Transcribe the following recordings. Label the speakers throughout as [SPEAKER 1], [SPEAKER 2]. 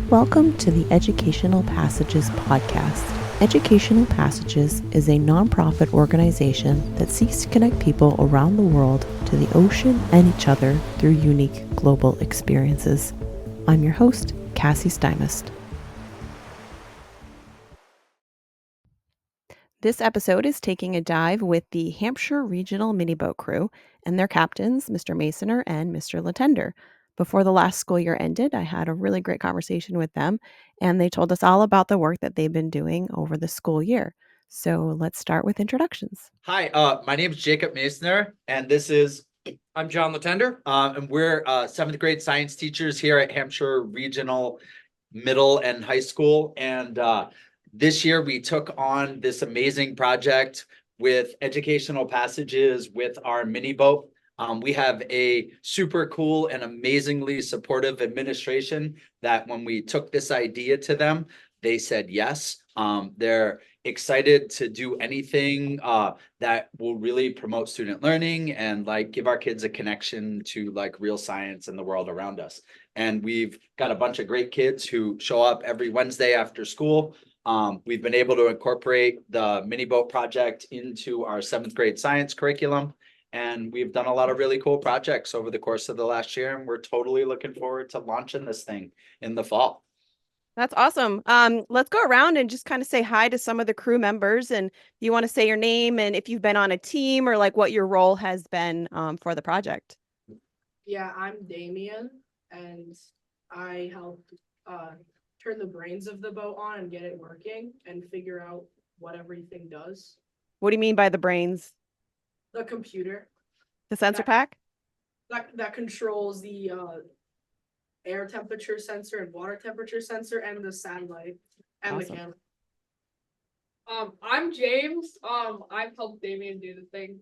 [SPEAKER 1] Welcome to the Educational Passages podcast. Educational Passages is a nonprofit organization that seeks to connect people around the world to the ocean and each other through unique global experiences. I'm your host, Cassie Stymist. This episode is taking a dive with the Hampshire Regional Miniboat Crew and their captains, Mr. Masoner and Mr. Latender. Before the last school year ended, I had a really great conversation with them, and they told us all about the work that they've been doing over the school year. So let's start with introductions.
[SPEAKER 2] Hi, my name is Jacob Masoner, and I'm John Latender, and we're 7th grade science teachers here at Hampshire Regional Middle and High School. And this year we took on this amazing project with Educational Passages with our mini boat. We have a super cool and amazingly supportive administration that when we took this idea to them, they said yes. They're excited to do anything that will really promote student learning and like give our kids a connection to like real science and the world around us. And we've got a bunch of great kids who show up every Wednesday after school. We've been able to incorporate the mini boat project into our 7th grade science curriculum. And we've done a lot of really cool projects over the course of the last year. And we're totally looking forward to launching this thing in the fall.
[SPEAKER 1] That's awesome. Let's go around and just kind of say hi to some of the crew members. And you want to say your name and if you've been on a team or like what your role has been for the project.
[SPEAKER 3] Yeah, I'm Damien, and I helped turn the brains of the boat on and get it working and figure out what everything does.
[SPEAKER 1] What do you mean by the brains?
[SPEAKER 3] The computer
[SPEAKER 1] The sensor pack?
[SPEAKER 3] that controls the air temperature sensor and water temperature sensor and the satellite and
[SPEAKER 1] Awesome.
[SPEAKER 3] the camera.
[SPEAKER 4] I'm James. I've helped Damien do the thing.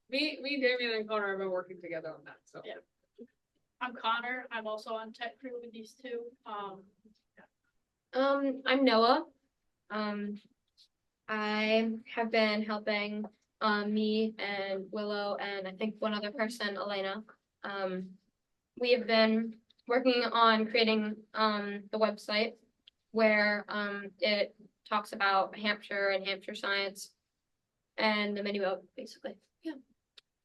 [SPEAKER 4] Me, Damien, and Connor have been working together on that. So
[SPEAKER 5] yeah. I'm Connor. I'm also on tech crew with these two.
[SPEAKER 6] I'm Noah. I have been helping me and Willow and I think one other person, Elena. We have been working on creating the website where it talks about Hampshire and Hampshire science and the mini boat, basically. Yeah.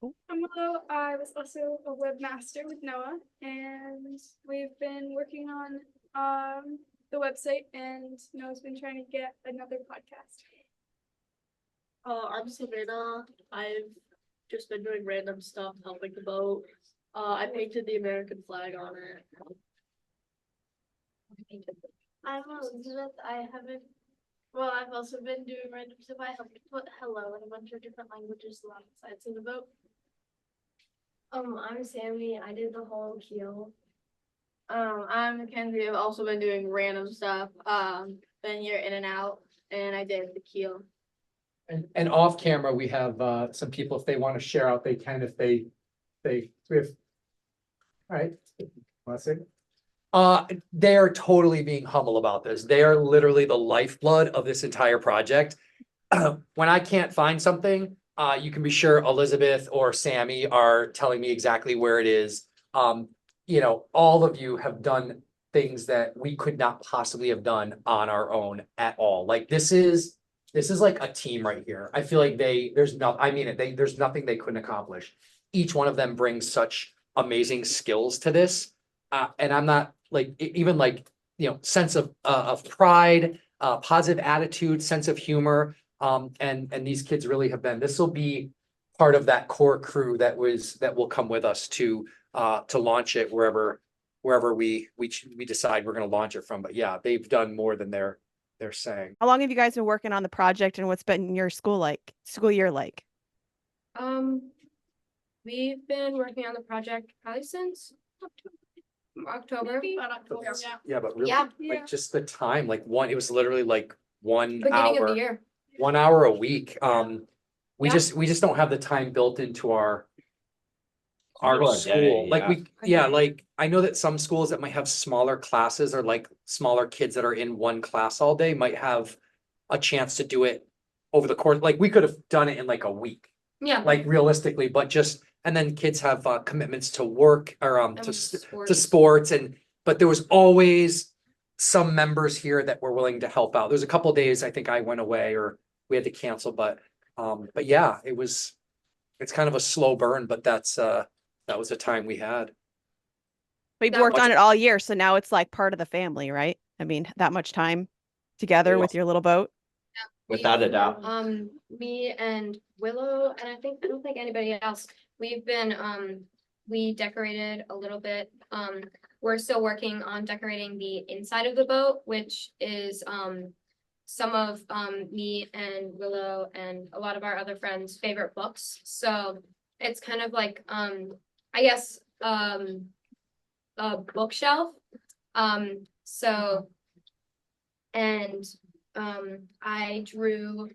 [SPEAKER 7] I'm Willow. I was also a webmaster with Noah, and we've been working on the website, and Noah's been trying to get another podcast.
[SPEAKER 5] I'm Savannah. I've just been doing random stuff, helping the boat. I painted the American flag on it. I'm Elizabeth. I've also been doing random stuff. I helped put hello in a bunch of different languages along the sides of the boat. I'm Sammy. I did the whole keel. I'm Mackenzie. I've also been doing random stuff. Been here in and out, and I did the keel.
[SPEAKER 8] And off camera, we have some people, if they want to share out, they can, if we have. All right, want to say? They're totally being humble about this. They are literally the lifeblood of this entire project. When I can't find something, you can be sure Elizabeth or Sammy are telling me exactly where it is. You know, all of you have done things that we could not possibly have done on our own at all. Like this is like a team right here. I feel like there's nothing they couldn't accomplish. Each one of them brings such amazing skills to this. And I'm not like, even like, sense of pride, positive attitude, sense of humor. And these kids really have been, this will be part of that core crew that will come with us to launch it wherever we decide we're going to launch it from. But yeah, they've done more than they're saying.
[SPEAKER 1] How long have you guys been working on the project and what's been your school year like?
[SPEAKER 6] We've been working on the project probably since October.
[SPEAKER 8] Yeah, but really,
[SPEAKER 6] Yeah.
[SPEAKER 8] like just the time, like it was literally like 1
[SPEAKER 6] Beginning of
[SPEAKER 8] hour,
[SPEAKER 6] the year.
[SPEAKER 8] 1 hour a week. We
[SPEAKER 6] Yeah.
[SPEAKER 8] just don't have the time built into our
[SPEAKER 2] School
[SPEAKER 8] school.
[SPEAKER 2] day,
[SPEAKER 8] Like like I know that some schools that might have smaller classes or like smaller kids that are in one class all day might have a chance to do it over the course. Like we could have done it in like a week,
[SPEAKER 6] Yeah.
[SPEAKER 8] like realistically, but just And then kids have commitments to work or to
[SPEAKER 6] Sports.
[SPEAKER 8] sports but there was always some members here that were willing to help out. There's a couple days I think I went away or we had to cancel, but yeah, it's kind of a slow burn, but that was the time we had.
[SPEAKER 1] We've
[SPEAKER 6] That
[SPEAKER 1] worked
[SPEAKER 8] much-
[SPEAKER 1] on it all year, so now it's like part of the family, right? I mean, that much time together with your little boat.
[SPEAKER 2] Without a doubt.
[SPEAKER 6] Me and Willow, and I don't think anybody else, we've been, we decorated a little bit. We're still working on decorating the inside of the boat, which is, some of, me and Willow and a lot of our other friends' favorite books. So it's kind of like, I guess, a bookshelf. And I drew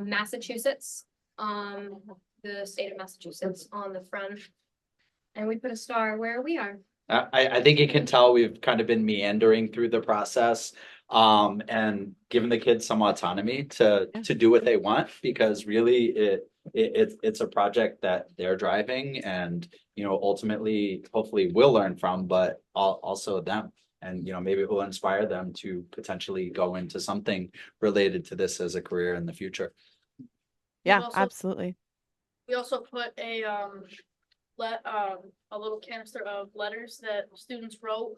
[SPEAKER 6] Massachusetts, the state of Massachusetts on the front. And we put a star where we are.
[SPEAKER 2] I think you can tell we've kind of been meandering through the process, and giving the kids some autonomy to do what they want, because really it's a project that they're driving and, ultimately, hopefully we'll learn from, but also them. And, maybe it will inspire them to potentially go into something related to this as a career in the future.
[SPEAKER 1] Yeah,
[SPEAKER 9] also-
[SPEAKER 1] absolutely.
[SPEAKER 9] We also put a little canister of letters that students wrote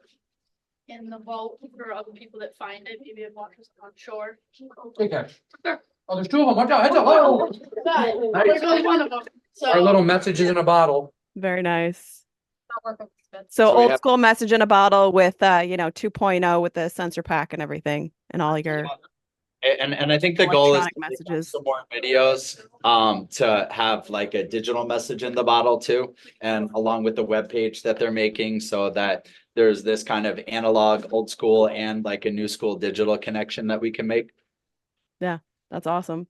[SPEAKER 9] in the boat for other people that find it, maybe it washes on shore.
[SPEAKER 8] Okay. Oh, there's two of them. Watch out. Heads up. Oh.
[SPEAKER 9] There goes one of them.
[SPEAKER 8] Our
[SPEAKER 9] So
[SPEAKER 8] little messages in a bottle.
[SPEAKER 1] Very nice.
[SPEAKER 6] Not working.
[SPEAKER 1] So
[SPEAKER 2] So we
[SPEAKER 1] old
[SPEAKER 2] have-
[SPEAKER 1] school message in a bottle with 2.0 with the sensor pack and everything and all your
[SPEAKER 2] And I think the goal is
[SPEAKER 1] electronic
[SPEAKER 2] to make
[SPEAKER 1] messages.
[SPEAKER 2] some more videos, to have like a digital message in the bottle too, and along with the webpage that they're making, so that there's this kind of analog, old school, and like a new school digital connection that we can make.
[SPEAKER 1] That's awesome.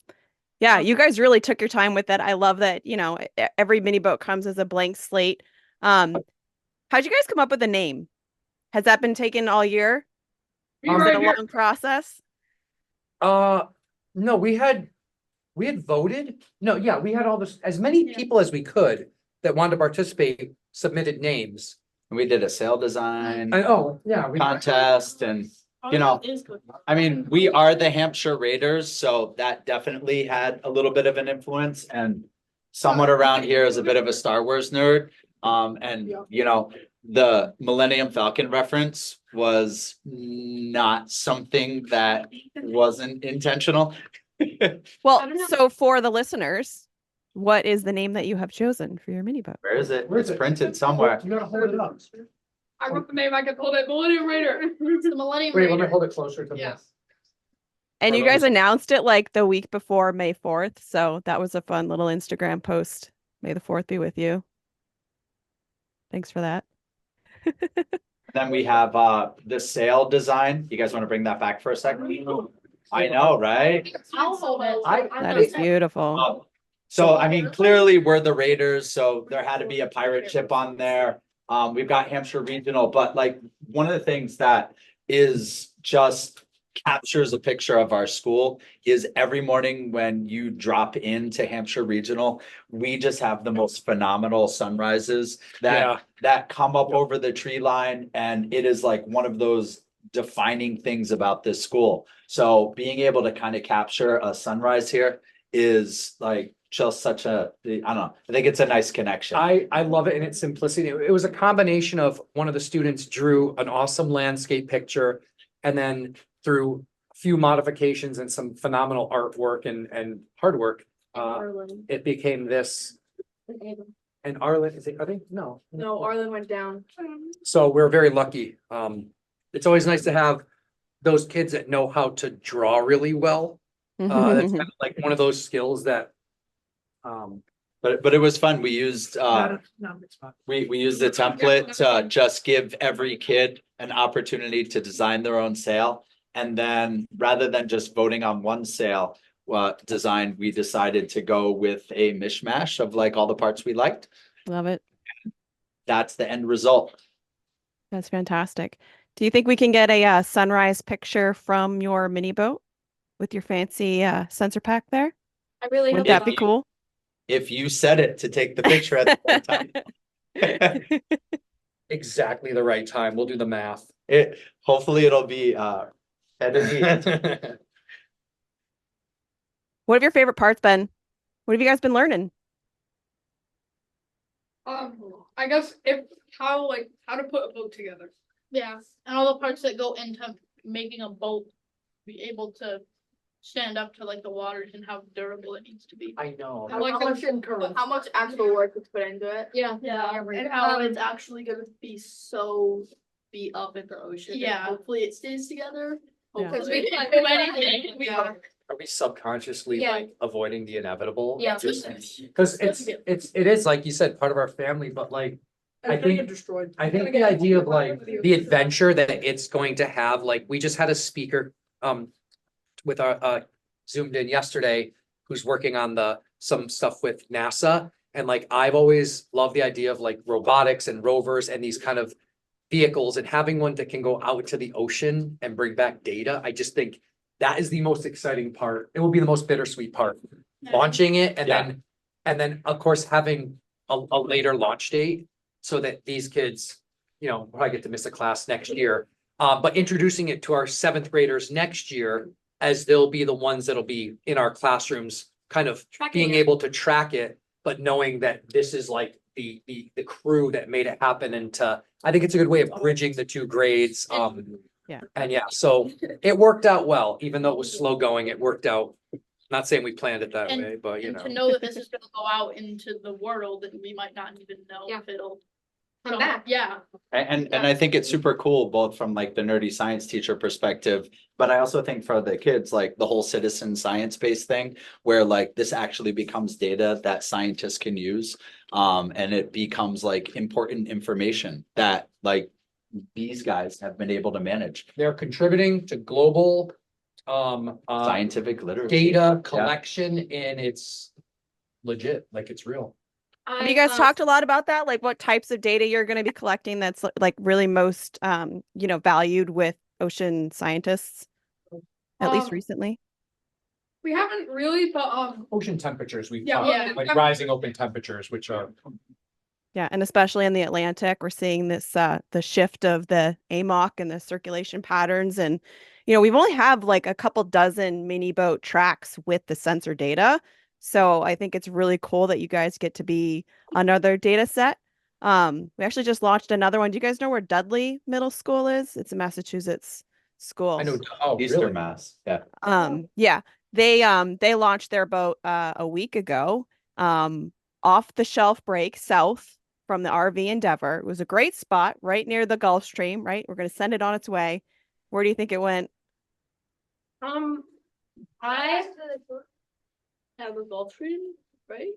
[SPEAKER 1] Yeah, you guys really took your time with it. I love that, every mini boat comes as a blank slate. How'd you guys come up with the name? Has that been taken all year? Was it a long process?
[SPEAKER 8] No, we had voted. No, yeah, we had all this, as many people as we could that wanted to participate submitted names.
[SPEAKER 2] And we did a sail design
[SPEAKER 8] Yeah.
[SPEAKER 2] contest, and
[SPEAKER 9] it is good.
[SPEAKER 2] I mean, we are the Hampshire Raiders, so that definitely had a little bit of an influence, and someone around here is a bit of a Star Wars nerd. And the Millennium Falcon reference was not something that wasn't intentional.
[SPEAKER 1] Well,
[SPEAKER 6] I don't know.
[SPEAKER 1] so for the listeners, what is the name that you have chosen for your mini boat?
[SPEAKER 2] Where is it?
[SPEAKER 8] Where is
[SPEAKER 2] It's
[SPEAKER 8] it?
[SPEAKER 2] printed somewhere.
[SPEAKER 8] You gotta hold it up.
[SPEAKER 4] I wrote the name, I could hold it, Millennium Raider.
[SPEAKER 9] It's the Millennium
[SPEAKER 8] Wait, let me
[SPEAKER 9] Raider.
[SPEAKER 8] hold it closer to me.
[SPEAKER 9] Yeah.
[SPEAKER 1] And you
[SPEAKER 8] Or
[SPEAKER 1] guys
[SPEAKER 8] those-
[SPEAKER 1] announced it like the week before May 4th. So that was a fun little Instagram post. May the 4th be with you. Thanks for that.
[SPEAKER 2] Then we have the sail design. You guys want to bring that back for a second? I know, right?
[SPEAKER 9] I'll hold it.
[SPEAKER 1] That is beautiful.
[SPEAKER 2] So I mean, clearly we're the Raiders, so there had to be a pirate ship on there. We've got Hampshire Regional, but like one of the things that is just captures a picture of our school is every morning when you drop into Hampshire Regional, we just have the most phenomenal sunrises that come up over the tree line, and it is like one of those defining things about this school. So being able to kind of capture a sunrise here is like just such a, I don't know, I think it's a nice connection.
[SPEAKER 8] I love it in its simplicity. It was a combination of one of the students drew an awesome landscape picture, and then through a few modifications and some phenomenal artwork and hard work, it became this. And Arlen, are they? No.
[SPEAKER 5] No, Arlen went down.
[SPEAKER 8] So we're very lucky. It's always nice to have those kids that know how to draw really well. That's kind of like one of those skills that.
[SPEAKER 2] But it was fun. We used we used the template to just give every kid an opportunity to design their own sail. And then rather than just voting on one sail design, we decided to go with a mishmash of like all the parts we liked.
[SPEAKER 1] Love it.
[SPEAKER 2] That's the end result.
[SPEAKER 1] That's fantastic. Do you think we can get a sunrise picture from your mini boat with your fancy sensor pack there?
[SPEAKER 6] I really
[SPEAKER 1] Wouldn't
[SPEAKER 6] hope
[SPEAKER 1] that be
[SPEAKER 6] so.
[SPEAKER 1] cool?
[SPEAKER 2] if you set it to take the picture at the right time.
[SPEAKER 8] Exactly the right time. We'll do the math.
[SPEAKER 2] Hopefully it'll be edited.
[SPEAKER 1] What have your favorite parts been? What have you guys been learning?
[SPEAKER 4] I guess how to put a boat together.
[SPEAKER 9] Yeah, and all the parts that go into making a boat be able to stand up to like the waters and how durable it needs to be.
[SPEAKER 8] I know.
[SPEAKER 4] I like
[SPEAKER 5] How much actual work is put into it?
[SPEAKER 6] Yeah.
[SPEAKER 9] And how it's actually gonna be so beat up in the ocean. and
[SPEAKER 5] Yeah.
[SPEAKER 9] Hopefully it stays together.
[SPEAKER 1] Yeah.
[SPEAKER 9] Hopefully.
[SPEAKER 6] Because
[SPEAKER 9] Yeah.
[SPEAKER 8] Are we subconsciously
[SPEAKER 6] Yeah.
[SPEAKER 8] like avoiding the inevitable?
[SPEAKER 6] Yeah.
[SPEAKER 8] Because it is like you said, part of our family, but like I
[SPEAKER 3] It's gonna
[SPEAKER 8] think-
[SPEAKER 3] get destroyed.
[SPEAKER 8] I think the idea of like the adventure that it's going to have, like we just had a speaker with our zoomed in yesterday who's working on some stuff with NASA. And like I've always loved the idea of like robotics and rovers and these kind of vehicles and having one that can go out to the ocean and bring back data. I just think that is the most exciting part. It will be the most bittersweet part. Launching it and then of course having a later launch date so that these kids, probably get to miss a class next year. But introducing it to our 7th graders next year, as they'll be the ones that'll be in our classrooms, kind of being able to track it, but knowing that this is like the crew that made it happen. And I think it's a good way of bridging the 2 grades. So it worked out well, even though it was slow going, it worked out. Not saying we planned it that
[SPEAKER 9] And-
[SPEAKER 8] way, but
[SPEAKER 9] And to know that this is gonna go out into the world and we might not even know
[SPEAKER 6] Yeah.
[SPEAKER 9] if it'll.
[SPEAKER 6] Come back.
[SPEAKER 9] Yeah,
[SPEAKER 2] And I think it's super cool, both from like the nerdy science teacher perspective, but I also think for the kids, like the whole citizen science-based thing, where like this actually becomes data that scientists can use. And it becomes like important information that like these guys have been able to manage.
[SPEAKER 8] they're contributing to global
[SPEAKER 2] Scientific literacy.
[SPEAKER 8] data collection, and it's legit, like it's real.
[SPEAKER 1] Have you guys talked a lot about that? Like what types of data you're going to be collecting that's like really most, valued with ocean scientists, at least recently?
[SPEAKER 4] We haven't really, but
[SPEAKER 8] Ocean temperatures, we've
[SPEAKER 4] Yeah,
[SPEAKER 8] talked,
[SPEAKER 9] yeah.
[SPEAKER 8] like rising open temperatures, which are
[SPEAKER 1] Yeah, and especially in the Atlantic, we're seeing this the shift of the AMOC and the circulation patterns. And, we've only have like a couple dozen mini boat tracks with the sensor data. So I think it's really cool that you guys get to be another data set. We actually just launched another one. Do you guys know where Dudley Middle School is? It's a Massachusetts school.
[SPEAKER 8] I know. Oh,
[SPEAKER 2] Eastern
[SPEAKER 8] really?
[SPEAKER 2] Mass, yeah.
[SPEAKER 1] Yeah, they launched their boat a week ago. Off the shelf break south from the RV Endeavor. It was a great spot right near the Gulf Stream, right? We're going to send it on its way. Where do you think it went?
[SPEAKER 6] I
[SPEAKER 9] have a Gulf Stream, right?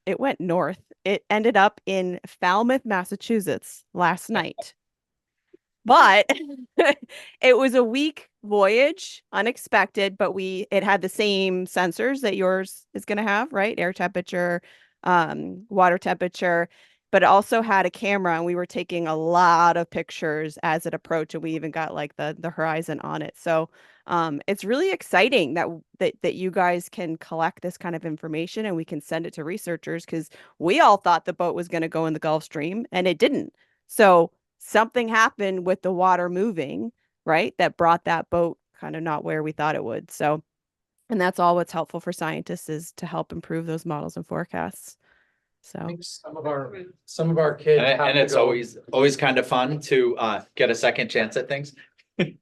[SPEAKER 1] It went north. It ended up in Falmouth, Massachusetts last night. But it was a week voyage, unexpected, but it had the same sensors that yours is going to have, right? Air temperature, water temperature, but it also had a camera, and we were taking a lot of pictures as it approached, and we even got like the horizon on it. So it's really exciting that you guys can collect this kind of information and we can send it to researchers, because we all thought the boat was going to go in the Gulf Stream and it didn't. So something happened with the water moving, right? That brought that boat kind of not where we thought it would. So, and that's all what's helpful for scientists, is to help improve those models and forecasts.
[SPEAKER 8] I
[SPEAKER 1] So
[SPEAKER 8] think some of our kids. have
[SPEAKER 2] And
[SPEAKER 8] to
[SPEAKER 2] it's
[SPEAKER 8] go-
[SPEAKER 2] always kind of fun to get a second chance at things.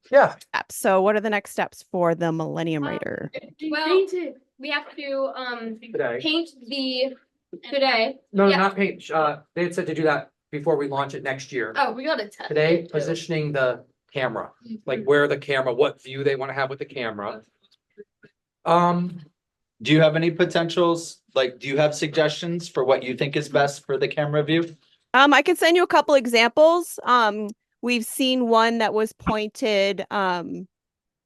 [SPEAKER 8] Yeah,
[SPEAKER 1] so what are the next steps for the Millennium Raider?
[SPEAKER 6] well, we have to
[SPEAKER 8] today.
[SPEAKER 6] paint today.
[SPEAKER 8] No,
[SPEAKER 6] Yeah.
[SPEAKER 8] not paint. They had said to do that before we launch it next year.
[SPEAKER 9] Oh, we gotta test.
[SPEAKER 8] Today,
[SPEAKER 9] it, too.
[SPEAKER 8] positioning the camera, like where the camera, what view they want to have with the camera.
[SPEAKER 2] Do you have any potentials? Like, do you have suggestions for what you think is best for the camera view?
[SPEAKER 1] I can send you a couple examples. We've seen one that was pointed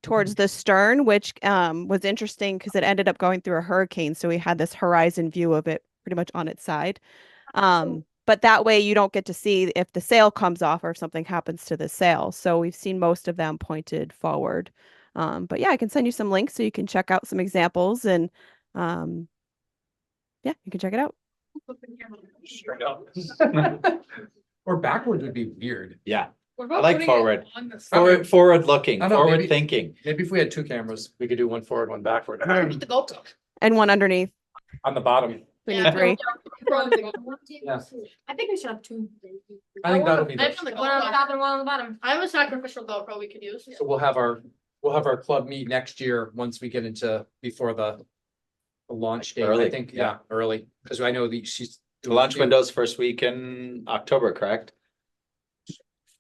[SPEAKER 1] towards the stern, which was interesting because it ended up going through a hurricane. So we had this horizon view of it pretty much on its side. But that way you don't get to see if the sail comes off or if something happens to the sail. So we've seen most of them pointed forward. But yeah, I can send you some links so you can check out some examples. And Yeah, you can check it out.
[SPEAKER 8] Straight up. Or backward would be weird.
[SPEAKER 2] Yeah,
[SPEAKER 4] What
[SPEAKER 2] I
[SPEAKER 4] about
[SPEAKER 2] like
[SPEAKER 4] putting it
[SPEAKER 2] forward.
[SPEAKER 4] on the
[SPEAKER 2] Forward looking,
[SPEAKER 8] I know,
[SPEAKER 2] forward
[SPEAKER 8] maybe-
[SPEAKER 2] thinking.
[SPEAKER 8] Maybe if we had two cameras, we could do one forward, one backward.
[SPEAKER 9] Get the GoPro.
[SPEAKER 1] And one underneath.
[SPEAKER 8] On the bottom.
[SPEAKER 1] We
[SPEAKER 9] Yeah,
[SPEAKER 1] need three.
[SPEAKER 8] Yeah.
[SPEAKER 6] I think we should have two.
[SPEAKER 8] I think that'll be.
[SPEAKER 9] I have something
[SPEAKER 6] One on the
[SPEAKER 9] GoPro.
[SPEAKER 6] top and one on the bottom.
[SPEAKER 9] I have a sacrificial GoPro we could use.
[SPEAKER 8] So we'll have our club meet next year, once we get into, before the launch date, I
[SPEAKER 2] Early,
[SPEAKER 8] think,
[SPEAKER 2] yeah.
[SPEAKER 8] yeah, early, because I know she's.
[SPEAKER 2] The launch window's first week in October, correct?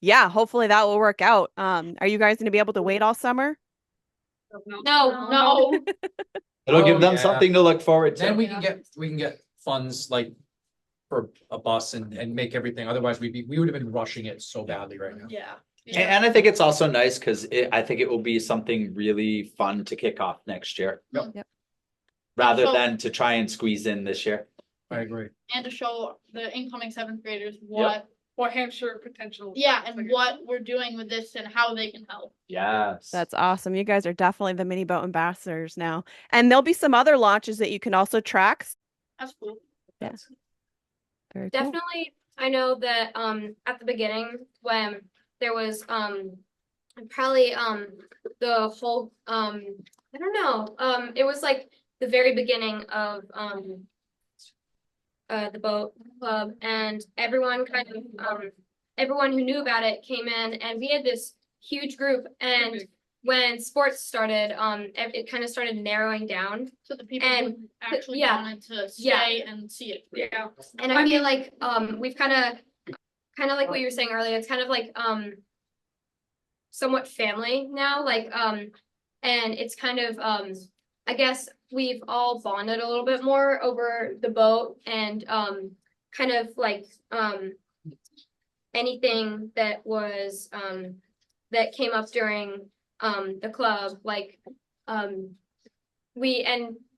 [SPEAKER 1] Yeah, hopefully that will work out. Are you guys going to be able to wait all summer?
[SPEAKER 6] No,
[SPEAKER 9] No.
[SPEAKER 2] It'll
[SPEAKER 8] Oh,
[SPEAKER 2] give them
[SPEAKER 8] yeah.
[SPEAKER 2] something to look forward
[SPEAKER 8] Then
[SPEAKER 2] to.
[SPEAKER 8] we can get funds like for a bus and make everything, otherwise we would have been rushing it so badly right now.
[SPEAKER 9] Yeah.
[SPEAKER 2] And I think it's also nice because I think it will be something really fun to kick off next year.
[SPEAKER 1] Yep.
[SPEAKER 2] Rather
[SPEAKER 9] So-
[SPEAKER 2] than to try and squeeze in this year.
[SPEAKER 8] I agree.
[SPEAKER 9] And to show the incoming seventh graders what,
[SPEAKER 4] or Hampshire potential.
[SPEAKER 9] yeah, and what we're doing with this and how they can help.
[SPEAKER 2] Yes.
[SPEAKER 1] That's awesome. You guys are definitely the mini boat ambassadors now. And there'll be some other launches that you can also track.
[SPEAKER 9] That's cool.
[SPEAKER 1] Yeah. Very cool.
[SPEAKER 6] definitely. I know that at the beginning when there was probably the whole I don't know, it was like the very beginning of the boat club, and everyone kind of everyone who knew about it came in, and we had this huge group. And when sports started, it kind of started narrowing down.
[SPEAKER 9] So the people
[SPEAKER 6] And
[SPEAKER 9] who actually
[SPEAKER 6] yeah.
[SPEAKER 9] wanted to
[SPEAKER 6] Yeah.
[SPEAKER 9] stay and see it.
[SPEAKER 4] Yeah.
[SPEAKER 6] And I feel like we've kind of like what you were saying earlier. It's kind of like somewhat family now, like and it's kind of I guess we've all bonded a little bit more over the boat, and kind of like anything that was that came up during the club, like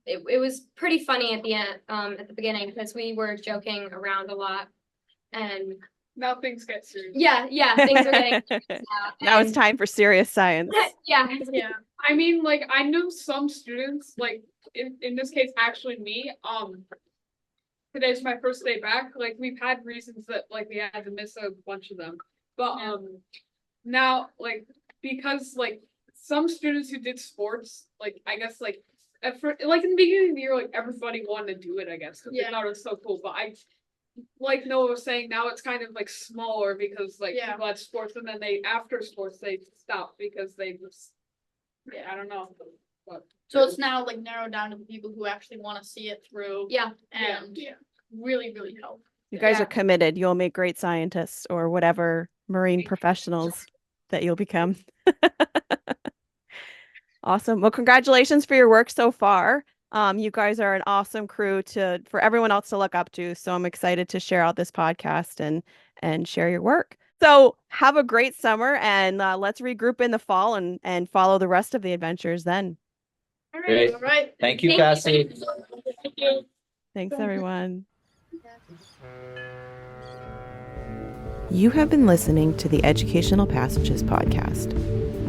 [SPEAKER 6] it was pretty funny at the end at the beginning, because we were joking around a lot. And
[SPEAKER 4] Now things get serious.
[SPEAKER 6] yeah, things are getting
[SPEAKER 1] Now it's
[SPEAKER 6] and-
[SPEAKER 1] time for serious science.
[SPEAKER 6] yeah.
[SPEAKER 4] Yeah, I mean, like, I know some students, like, in this case, actually me, today's my first day back, like, we've had reasons that, like, we had to miss a bunch of them, but, now, like, because, like, some students who did sports, like, I guess, like, like, in the beginning of the year, like, everybody wanted to do it, I guess, because they
[SPEAKER 9] Yeah.
[SPEAKER 4] thought it was so cool, but like Noah was saying, now it's kind of, like, smaller, because, like,
[SPEAKER 9] Yeah.
[SPEAKER 4] people had sports, and then after sports, they stopped, because they just, I don't know, but.
[SPEAKER 9] So it's now like narrowed down to the people who actually want to see it through.
[SPEAKER 6] Yeah.
[SPEAKER 9] And really, really help.
[SPEAKER 1] You guys
[SPEAKER 6] Yeah.
[SPEAKER 1] are committed. You'll make great scientists or whatever marine professionals that you'll become. Awesome. Well, congratulations for your work so far. You guys are an awesome crew for everyone else to look up to. So I'm excited to share out this podcast and share your work. So have a great summer, and let's regroup in the fall and follow the rest of the adventures then.
[SPEAKER 9] All
[SPEAKER 2] Great.
[SPEAKER 9] right. All right.
[SPEAKER 2] Thank you, Cassie.
[SPEAKER 9] Thank you.
[SPEAKER 1] Thanks, everyone. You have been listening to the Educational Passages podcast.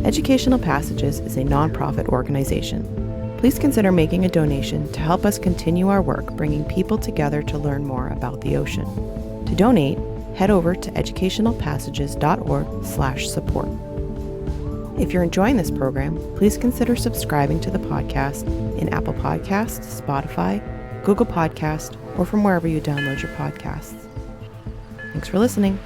[SPEAKER 1] Educational Passages is a nonprofit organization. Please consider making a donation to help us continue our work bringing people together to learn more about the ocean. To donate, head over to educationalpassages.org/support. If you're enjoying this program, please consider subscribing to the podcast in Apple Podcasts, Spotify, Google Podcasts, or from wherever you download your podcasts. Thanks for listening.